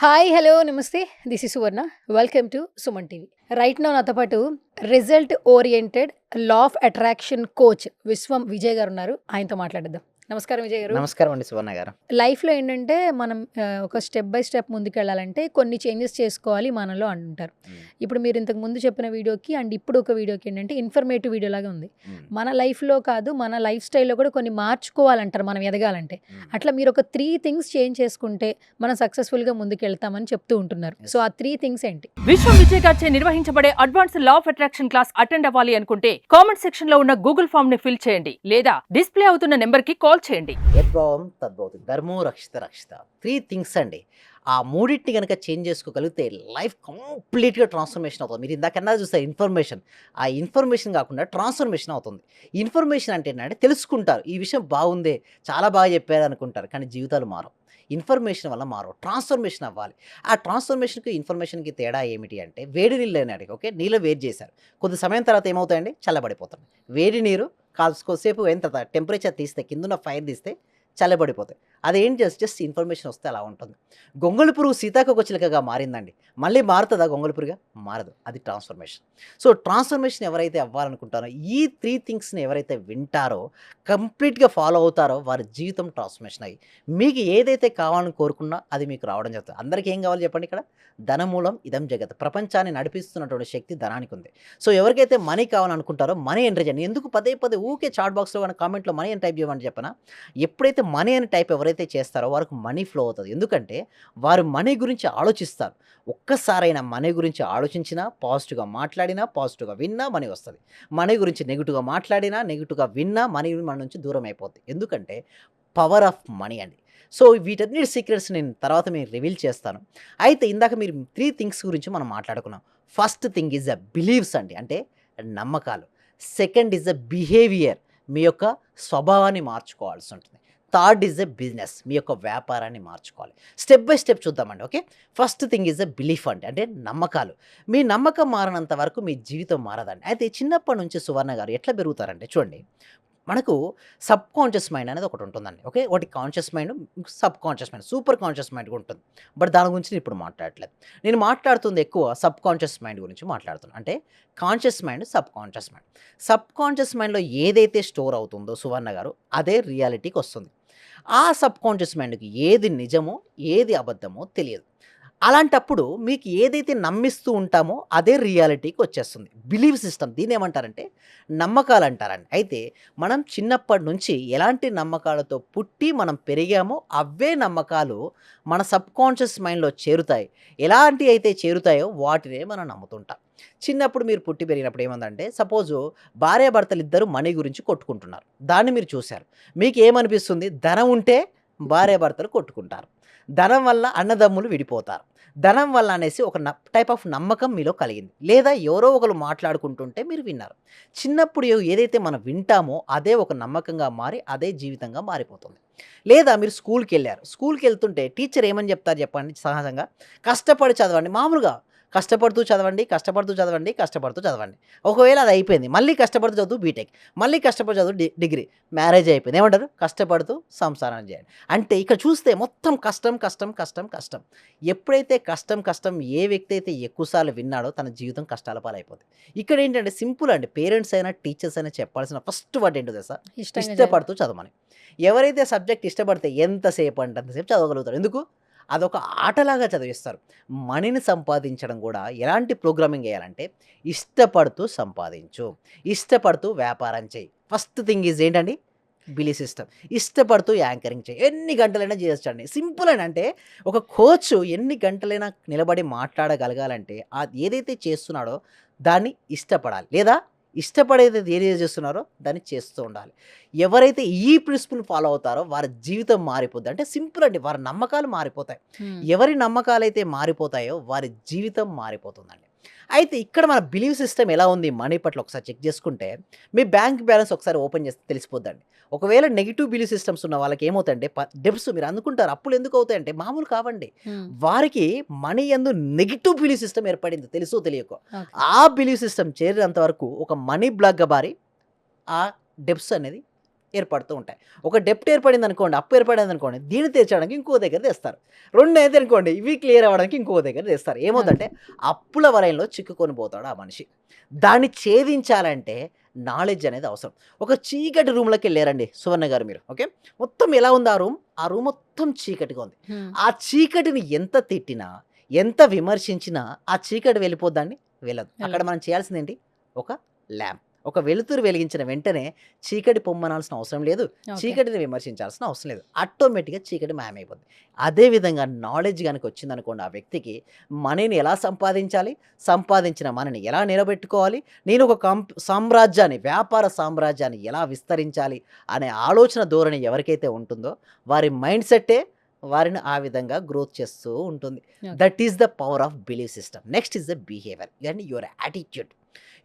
Hi, hello, నమస్తే. This is Suvarna. Welcome to Suman TV. Right now నాతో పాటు result oriented law of attraction coach విశ్వం విజయ్ గారు ఉన్నారు. ఆయనతో మాట్లాడేద్దాం. నమస్కారం విజయ్ గారు. నమస్కారం అండి సువర్ణ గారు. లైఫ్‌లో ఏంటంటే మనం ఒక స్టెప్ బై స్టెప్ ముందుకెళ్ళాలంటే కొన్ని చేంజెస్ చేసుకోవాలి మనలో అంటారు. హ్మ్. ఇప్పుడు మీరు ఇంతకు ముందు చెప్పిన వీడియోకి అండ్ ఇప్పుడు ఒక వీడియోకి ఏంటంటే ఇన్ఫర్మేటివ్ వీడియో లాగా ఉంది. హ్మ్. మన లైఫ్‌లో కాదు, మన లైఫ్ స్టైల్‌లో కూడా కొన్ని మార్చుకోవాలంటారు మనం ఎదగాలంటే. హ్మ్. అట్లా మీరు ఒక 3 థింగ్స్ చేంజ్ చేసుకుంటే మనం సక్సెస్‌ఫుల్‌గా ముందుకెళ్తామని చెప్తూ ఉంటున్నారు. Yes. సో ఆ 3 థింగ్స్ ఏంటి? విశ్వం విజయ్ గారిచే నిర్వహించబడే advance law of attraction class attend అవ్వాలి అనుకుంటే కామెంట్ సెక్షన్ లో ఉన్న గూగుల్ ఫామ్ ని ఫిల్ చేయండి లేదా డిస్ప్లే అవుతున్న నెంబర్ కి కాల్ చేయండి. యద్భావం తద్భవతి, ధర్మో రక్షిత రక్షిత. 3 థింగ్స్ అండి. ఆ మూడింటిని గనక చేంజ్ చేసుకోగలిగితే లైఫ్ కంప్లీట్‌గా ట్రాన్స్‌ఫర్మేషన్ అవుతుంది. మీరు ఇందాకన్నా చూసారు ఇన్ఫర్మేషన్. ఆ ఇన్ఫర్మేషన్ కాకుండా ట్రాన్స్‌ఫర్మేషన్ అవుతుంది. ఇన్ఫర్మేషన్ అంటే ఏంటంటే తెలుసుకుంటారు. ఈ విషయం బాగుందే, చాలా బాగా చెప్పారు అనుకుంటారు. కానీ జీవితాలు మారవు. ఇన్ఫర్మేషన్ వల్ల మారవు. ట్రాన్స్‌ఫర్మేషన్ అవ్వాలి. ఆ ట్రాన్స్‌ఫర్మేషన్‌కి, ఇన్ఫర్మేషన్‌కి తేడా ఏమిటి అంటే వేడి నీళ్ళని ఓకే. నీళ్ళు వేడి చేశారు. కొద్ది సమయం తర్వాత ఏమవుతాయండి? చల్లబడిపోతాయి. వేడి నీరు కొద్దిసేపు అయిన తర్వాత టెంపరేచర్ తీస్తే, కిందున్న ఫైర్ తీస్తే చల్లబడిపోతాయి. అదేం జస్ట్ ఇన్ఫర్మేషన్ వస్తే అలా ఉంటుంది. గొంగళి పురుగు సీతాకోకచిలుకగా మారిందండి. మళ్ళీ మారుతుందా గొంగళి పురుగా? మారదు. అది ట్రాన్స్ఫర్మేషన్. సో ట్రాన్స్ఫర్మేషన్ ఎవరైతే అవ్వాలనుకుంటారో ఈ 3 థింగ్స్‌ని ఎవరైతే వింటారో, కంప్లీట్‌గా ఫాలో అవుతారో వారి జీవితం ట్రాన్స్ఫర్మేషన్ అయ్యి మీకు ఏదైతే కావాలని కోరుకున్నా అది మీకు రావడం జరుగుతుంది. అందరికీ ఏం కావాలి చెప్పండి ఇక్కడ? ధనమూలం ఇదం జగత్. ప్రపంచాన్ని నడిపిస్తున్నటువంటి శక్తి ధనానికి ఉంది. సో ఎవరికైతే మనీ కావాలనుకుంటారో మనీ ఎంటర్ చేయండి. ఎందుకు పదే పదే ఊకే చాట్ బాక్స్‌లో కానీ కామెంట్‌లో మనీ అని టైప్ చేయమని చెప్పనా? ఎప్పుడైతే మనీ అని టైప్ ఎవరైతే చేస్తారో వారికి మనీ ఫ్లో అవుతుంది. ఎందుకంటే వారు మనీ గురించి ఆలోచిస్తారు. ఒక్కసారైనా మనీ గురించి ఆలోచించినా, పాజిటివ్‌గా మాట్లాడినా, పాజిటివ్‌గా విన్నా మనీ వస్తది. మనీ గురించి నెగెటివ్‌గా మాట్లాడినా, నెగెటివ్‌గా విన్నా మనీ మన నుంచి దూరం అయిపోద్ది. ఎందుకంటే పవర్ ఆఫ్ మనీ అండి. సో వీటన్నిటి సీక్రెట్స్ నేను తర్వాత మీకు రివీల్ చేస్తాను. అయితే ఇందాక మీరు 3 థింగ్స్ గురించి మనం మాట్లాడుకున్నాం. First thing is the beliefs అండి. అంటే నమ్మకాలు. Second is the behaviour. మీ యొక్క స్వభావాన్ని మార్చుకోవాల్సి ఉంటుంది. Third is a business. మీ యొక్క వ్యాపారాన్ని మార్చుకోవాలి. స్టెప్ బై స్టెప్ చూద్దామండి. Okay. First thing is a belief అండి. అంటే నమ్మకాలు. మీ నమ్మకం మారనంత వరకు మీ జీవితం మారదండి. అయితే చిన్నప్పటి నుంచి సువర్ణ గారు ఎట్లా పెరుగుతారంటే చూడండి, మనకు సబ్ కాన్షియస్ మైండ్ అనేది ఒకటి ఉంటుందండి. ఓకే. ఒకటి conscious mind, sub conscious mind, super conscious mind కూడా ఉంటుంది. బట్ దాని గురించి నేను ఇప్పుడు మాట్లాడట్లేదు. నేను మాట్లాడుతుంది ఎక్కువ సబ్ కాన్షియస్ మైండ్ గురించి మాట్లాడుతున్నాను. అంటే conscious mind, sub conscious mind. Sub conscious మైండ్‌లో ఏదైతే స్టోర్ అవుతుందో సువర్ణ గారు అదే రియాలిటీకి వస్తుంది. ఆ సబ్ కాన్షియస్ మైండ్‌కి ఏది నిజమో, ఏది అబద్ధమో తెలియదు. అలాంటప్పుడు మీకు ఏదైతే నమ్మిస్తూ ఉంటామో అదే రియాలిటీకి వచ్చేస్తుంది. బిలీవ్ సిస్టమ్ దీన్నేమంటారంటే నమ్మకాలంటారండి. అయితే మనం చిన్నప్పటి నుంచి ఎలాంటి నమ్మకాలతో పుట్టి మనం పెరిగామో అవే నమ్మకాలు మన సబ్‌కాన్షియస్ మైండ్‌లో చేరుతాయి. ఎలాంటి అయితే చేరుతాయో వాటినే మనం నమ్ముతుంటాం. చిన్నప్పుడు మీరు పుట్టి పెరిగినప్పుడు ఏముందంటే సపోజు భార్యాభర్తలిద్దరూ మనీ గురించి కొట్టుకుంటున్నారు. దాన్ని మీరు చూసారు. మీకేమనిపిస్తుంది? ధనం ఉంటే భార్యాభర్తలు కొట్టుకుంటారు. ధనం వల్ల అన్నదమ్ములు విడిపోతారు. ధనం వల్ల అనేసి ఒక టైప్ ఆఫ్ నమ్మకం మీలో కలిగింది. లేదా ఎవరో ఒకరు మాట్లాడుకుంటుంటే మీరు విన్నారు. చిన్నప్పుడు ఏదైతే మనం వింటామో అదే ఒక నమ్మకంగా మారి అదే జీవితంగా మారిపోతుంది. లేదా మీరు స్కూల్‌కెళ్లారు. స్కూల్‌కెళ్తుంటే టీచర్ ఏమని చెప్తారు చెప్పండి సహజంగా? కష్టపడి చదవండి. మామూలుగా కష్టపడుతూ చదవండి, కష్టపడుతూ చదవండి, కష్టపడుతూ చదవండి. ఒకవేళ అది అయిపోయింది. మళ్ళీ కష్టపడుతూ చదువు బీటెక్. మళ్ళీ కష్టపడి చదువు డిగ్రీ. మ్యారేజ్ అయిపోయింది. ఏమంటారు? కష్టపడుతూ సంసారం చేయండి. అంటే ఇక్కడ చూస్తే మొత్తం కష్టం, కష్టం, కష్టం, కష్టం. ఎప్పుడైతే కష్టం, కష్టం ఏ వ్యక్తి అయితే ఎక్కువ సార్లు విన్నాడో తన జీవితం కష్టాల పాలైపోద్ది. ఇక్కడేంటంటే సింపుల్ అండి. పేరెంట్స్ అయినా, టీచర్స్ అయినా చెప్పాల్సిన ఫస్ట్ వర్డ్ ఏంటో తెలుసా? ఇష్టంగా ఇష్టపడుతూ చదవమని. ఎవరైతే సబ్జెక్ట్ ఇష్టపడితే ఎంతసేపు అంటే అంతసేపు చదవగలుగుతారు. ఎందుకు? అదొక ఆటలాగా చదివిస్తారు. మనీని సంపాదించడం కూడా ఎలాంటి ప్రోగ్రామింగ్ ఎయాలంటే ఇష్టపడుతూ సంపాదించు. ఇష్టపడుతూ వ్యాపారం చెయ్యి. ఫస్ట్ థింగ్ ఈజ్ ఏంటండి? Believe system. ఇష్టపడుతూ యాంకరింగ్ చేయి. ఎన్ని గంటలైనా చేయొచ్చండి. సింపుల్ అని అంటే ఒక కోచ్ ఎన్ని గంటలైనా నిలబడి మాట్లాడగలగాలంటే ఏదైతే చేస్తున్నాడో దాన్ని ఇష్టపడాలి. లేదా ఇష్టపడేది ఏదైతే చేస్తున్నారో దాన్ని చేస్తూ ఉండాలి. ఎవరైతే ఈ ప్రిన్సిపల్ ఫాలో అవుతారో వారి జీవితం మారిపోద్ది. అంటే సింపుల్ అండి. వారి నమ్మకాలు మారిపోతాయి. హ్మ్. ఎవరి నమ్మకాలైతే మారిపోతాయో వారి జీవితం మారిపోతుందండి. అయితే ఇక్కడ మన బిలీవ్ సిస్టమ్ ఎలా ఉంది మనీ పట్ల ఒకసారి చెక్ చేసుకుంటే మీ బ్యాంక్ బ్యాలెన్స్ ఒకసారి ఓపెన్ చేస్తే తెలిసిపోద్దండి. ఒకవేళ నెగెటివ్ బిలీవ్ సిస్టమ్స్ ఉన్న వాళ్ళకి ఏమవుతాయంటే డెబ్ట్స్ మీరు అనుకుంటారు అప్పులు ఎందుకు అవుతాయంటే మామూలు కావండి. హ్మ్. వారికి మనీ యందు నెగెటివ్ బిలీవ్ సిస్టమ్ ఏర్పడింది తెలుసో తెలియకో. ఓకే. ఆ బిలీవ్ సిస్టమ్ చేరినంత వరకు ఒక మనీ బ్లాక్‌గా మారి ఆ డెబ్ట్స్ అనేది ఏర్పడుతూ ఉంటాయి. ఒక డెప్ట్ ఏర్పడింది అనుకోండి, అప్పు ఏర్పడింది అనుకోండి, దీన్ని తీర్చడానికి ఇంకో దగ్గర తెస్తారు. 2 అయితే అనుకోండి, ఇవి క్లియర్ అవ్వడానికి ఇంకో దగ్గర తెస్తారు. ఏమవుతుందంటే అప్పుల వలయంలో చిక్కుకొని పోతాడు ఆ మనిషి. దాన్ని ఛేదించాలంటే నాలెడ్జ్ అనేది అవసరం. ఒక చీకటి రూమ్‌లోకి ఎళ్లారండి సువర్ణ గారు మీరు. ఓకే. మొత్తం ఎలా ఉంది ఆ రూమ్? ఆ రూమ్ మొత్తం చీకటిగా ఉంది. ఆ చీకటిని ఎంత తిట్టినా, ఎంత విమర్శించినా ఆ చీకటి వెళ్ళిపోద్దాండి? వెళ్ళదు. అక్కడ మనం చేయాల్సిందేంటి? ఒక ల్యాంప్. ఒక వెలుతురు వెలిగించిన వెంటనే చీకటి పొమ్మనాల్సిన అవసరం లేదు. ఓకే. చీకటిని విమర్శించాల్సిన అవసరం లేదు. ఆటోమేటిక్‌గా చీకటి మాయమైపోద్ది. అదే విధంగా నాలెడ్జ్ గనుక వచ్చిందనుకోండి ఆ వ్యక్తికి, మనీని ఎలా సంపాదించాలి? సంపాదించిన మనీని ఎలా నిలబెట్టుకోవాలి? నేను ఒక సామ్రాజ్యాన్ని, వ్యాపార సామ్రాజ్యాన్ని ఎలా విస్తరించాలి అనే ఆలోచన ధోరణి ఎవరికైతే ఉంటుందో వారి మైండ్ సెట్టే వారిని ఆ విధంగా గ్రోత్ చేస్తూ ఉంటుంది. Okay. That is the power of believe system. Next is the behaviour and your attitude.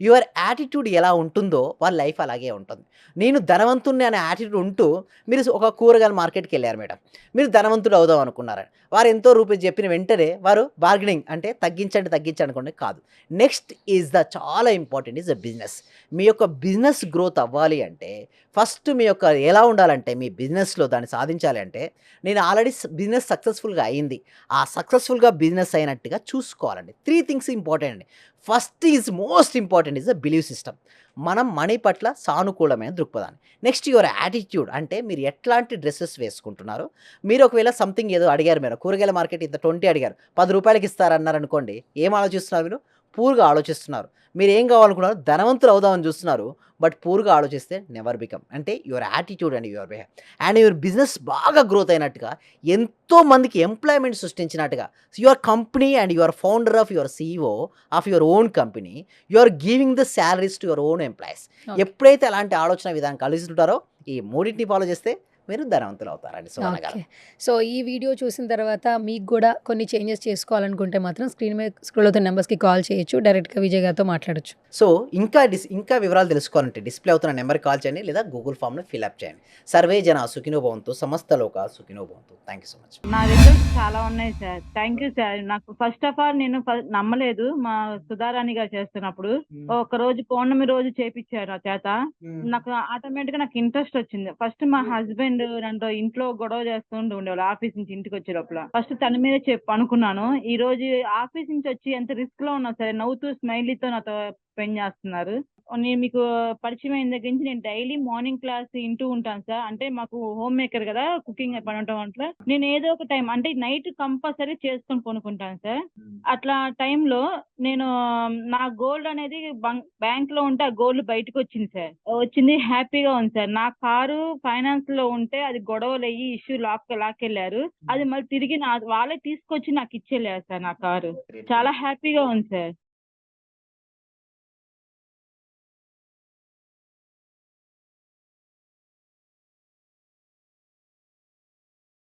Your attitude ఎలా ఉంటుందో వాళ్ళ లైఫ్ అలాగే ఉంటుంది. నేను ధనవంతుడిని అనే యాటిట్యూడ్ ఉంటూ మీరు ఒక కూరగాయల మార్కెట్‌కి వెళ్లారు మేడం. మీరు ధనవంతుడు అవుదాం అనుకున్నారని. వారు ఎంతో రూపీస్ చెప్పిన వెంటనే వారు బార్గెనింగ్ అంటే తగ్గించండి, తగ్గించండి అనుకోండి కాదు. నెక్స్ట్ ఈస్ ద చాలా ఇంపార్టెంట్ ఈస్ ద బిజినెస్. మీ యొక్క బిజినెస్ గ్రోత్ అవ్వాలి అంటే ఫస్ట్ మీ యొక్క ఎలా ఉండాలంటే మీ బిజినెస్‌లో దాన్ని సాధించాలి అంటే నేను ఆల్రెడీ బిజినెస్ సక్సెస్‌ఫుల్‌గా అయింది. ఆ సక్సెస్‌ఫుల్‌గా బిజినెస్ అయినట్టుగా చూసుకోవాలండి. 3 థింగ్స్ ఇంపార్టెంట్ అండి. First is most important is the believe system. మనం మనీ పట్ల సానుకూలమైన దృక్పథాన్ని. నెక్స్ట్ యువర్ యాటిట్యూడ్ అంటే మీరు ఎట్లాంటి డ్రెసెస్ వేసుకుంటున్నారు. మీరు ఒకవేళ సంథింగ్ ఏదో అడిగారు మీరు కూరగాయల మార్కెట్ ఇంత 20 అడిగారు. ₹10 ఇస్తారన్నారనుకోండి. ఏం ఆలోచిస్తున్నారు మీరు? పూర్‌గా ఆలోచిస్తున్నారు. మీరేం కావాలనుకున్నారు? ధనవంతులు అవుదామని చూస్తున్నారు. బట్ పూర్‌గా ఆలోచిస్తే నెవర్ బికమ్. అంటే your attitude and your behaviour. And your business బాగా గ్రోత్ అయినట్టుగా, ఎంతో మందికి ఎంప్లాయ్‌మెంట్ సృష్టించినట్టుగా, your company and your founder of your CEO of your own company, you are giving the salaries to your own employees. Okay. ఎప్పుడైతే అలాంటి ఆలోచన విధానం కలిగిస్తుంటారో ఈ మూడింటిని ఫాలో చేస్తే మీరు ధనవంతులు అవుతారండి సువర్ణ గారు. ఓకే. సో, ఈ వీడియో చూసిన తర్వాత మీకు గూడా కొన్ని చేంజెస్ చేసుకోవాలనుకుంటే మాత్రం స్క్రీన్ మీద స్క్రోల్ అవుతున్న నంబర్స్‌కి కాల్ చేయొచ్చు. డైరెక్ట్‌గా విజయ్ గారితో మాట్లాడొచ్చు. సో ఇంకా వివరాలు తెలుసుకోవాలంటే డిస్‌ప్లే అవుతున్న నెంబర్‌కి కాల్ చేయండి లేదా గూగుల్ ఫామ్‌లో ఫిల్అప్ చేయండి. సర్వే జన సుఖినో భవంతు, సమస్త లోక సుఖినో భవంతు. Thank you so much. నా రిజల్ట్స్ చాలా ఉన్నాయి సార్. Thank you sir. నాకు ఫస్ట్ ఆఫ్ ఆల్ నేను నమ్మలేదు మా సుధారాణి గారు చేస్తున్నప్పుడు. ఒకరోజు పౌర్ణమి రోజు చేపిచ్చారు నా చేత. నాకు ఆటోమేటిక్‌గా నాకు ఇంట్రెస్ట్ వచ్చింది. ఫస్ట్ మా హస్బెండ్ నన్ను ఇంట్లో గొడవ చేస్తూ ఉండేవాళ్ళు ఆఫీస్ నుంచి ఇంటికి వచ్చే లోపల. ఫస్ట్ తన మీద అనుకున్నాను. ఈ రోజు ఆఫీస్ నుంచి వచ్చి ఎంత రిస్క్ లో ఉన్నా సరే నవ్వుతూ స్మైలీతో నాతో స్పెండ్ చేస్తున్నారు. నేను మీకు పరిచయం అయిన దగ్గర నుంచి నేను డైలీ మార్నింగ్ క్లాస్ వింటూ ఉంటాను సార్. అంటే మాకు హోమ్ మేకర్ కదా, కుకింగ్ పని ఉండటం వల్ల నేను ఏదో ఒక టైం అంటే నైట్ కంపల్సరీ చేసుకొని పనుకుంటాను సార్. అట్లా టైంలో నేను నా గోల్డ్ అనేది బ్యాంక్ లో ఉంటే ఆ గోల్డ్ బయటకు వచ్చింది సార్. వచ్చింది హ్యాపీగా ఉంది సార్. నా కారు ఫైనాన్స్ లో ఉంటే అది గొడవలు అయ్యి ఇష్యూ లాక్కెళ్ళారు. అది మళ్ళీ తిరిగి వాళ్ళే తీసుకొచ్చి నాకు ఇచ్చేళ్ళారు సార్ నా కారు. చాలా హ్యాపీగా ఉంది సార్.